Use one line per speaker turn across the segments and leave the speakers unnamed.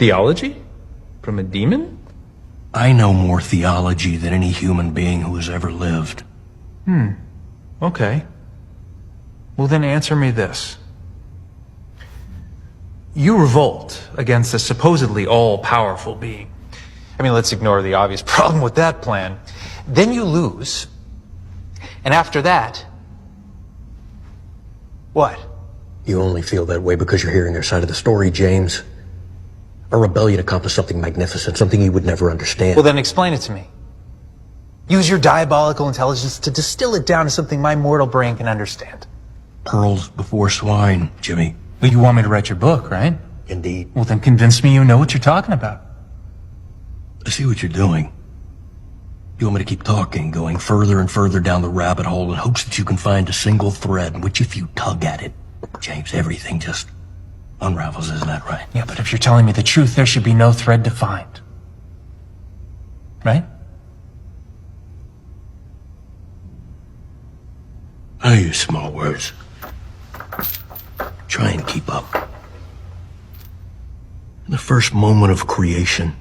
Theology? From a demon?
I know more theology than any human being who has ever lived.
Okay. Well, then answer me this. You revolt against a supposedly all-powerful being. I mean, let's ignore the obvious problem with that plan. Then you lose. And after that, what?
You only feel that way because you're hearing their side of the story, James. A rebellion accomplished something magnificent, something you would never understand.
Well, then explain it to me. Use your diabolical intelligence to distill it down to something my mortal brain can understand.
Pearls before swine, Jimmy.
Well, you want me to write your book, right?
Indeed.
Well, then convince me you know what you're talking about.
I see what you're doing. You want me to keep talking, going further and further down the rabbit hole in hopes that you can find a single thread in which if you tug at it, James, everything just unravels, isn't that right?
Yeah, but if you're telling me the truth, there should be no thread to find. Right?
I use small words. Try and keep up. In the first moment of creation,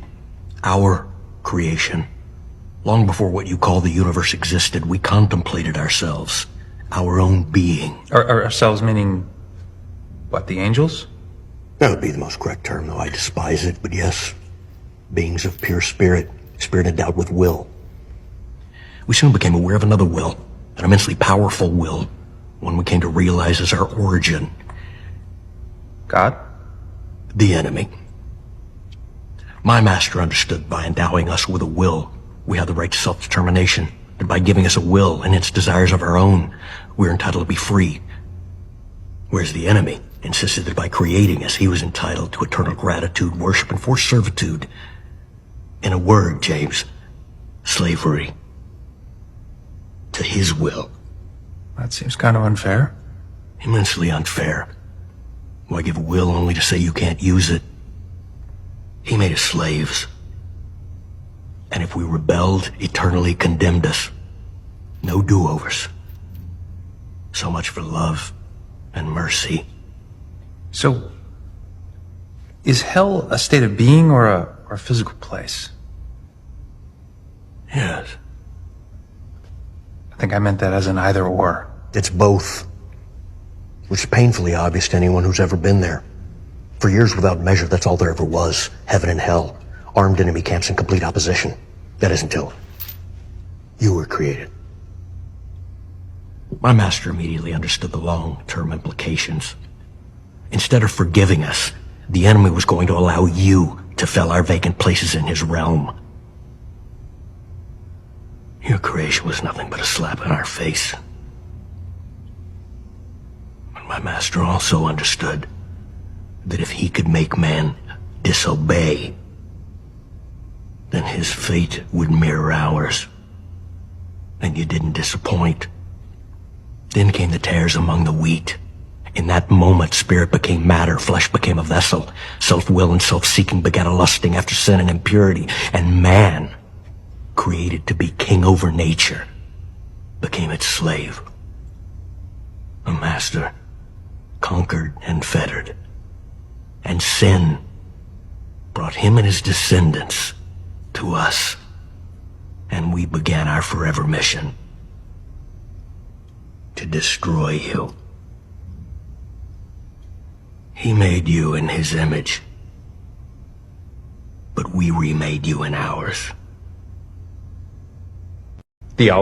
our creation, long before what you call the universe existed, we contemplated ourselves, our own being.
Ourselves meaning, what, the angels?
That would be the most correct term, though I despise it. But yes, beings of pure spirit, spirit endowed with will.
We soon became aware of another will, an immensely powerful will, one we came to realize as our origin.
God?
The enemy. My master understood by endowing us with a will, we have the right to self-determination, and by giving us a will and its desires of our own, we're entitled to be free. Whereas the enemy insisted that by creating us, he was entitled to eternal gratitude, worship, and forced servitude. In a word, James, slavery. To his will.
That seems kind of unfair.
Immensely unfair. Why give a will only to say you can't use it? He made us slaves. And if we rebelled, eternally condemned us. No do-overs. So much for love and mercy.
So, is hell a state of being or a physical place?
Yes.
I think I meant that as an either or.
It's both, which is painfully obvious to anyone who's ever been there. For years without measure, that's all there ever was. Heaven and hell. Armed enemy camps in complete opposition. That is until you were created.
My master immediately understood the long-term implications. Instead of forgiving us, the enemy was going to allow you to fill our vacant places in his realm. Your creation was nothing but a slap in our face. But my master also understood that if he could make man disobey, then his fate would mirror ours. And you didn't disappoint. Then came the tares among the wheat. In that moment, spirit became matter, flesh became a vessel. Self-will and self-seeking began a lusting after sin and impurity. And man, created to be king over nature, became its slave. A master, conquered and fettered. And sin brought him and his descendants to us. And we began our forever mission. To destroy you. He made you in his image, but we remade you in ours.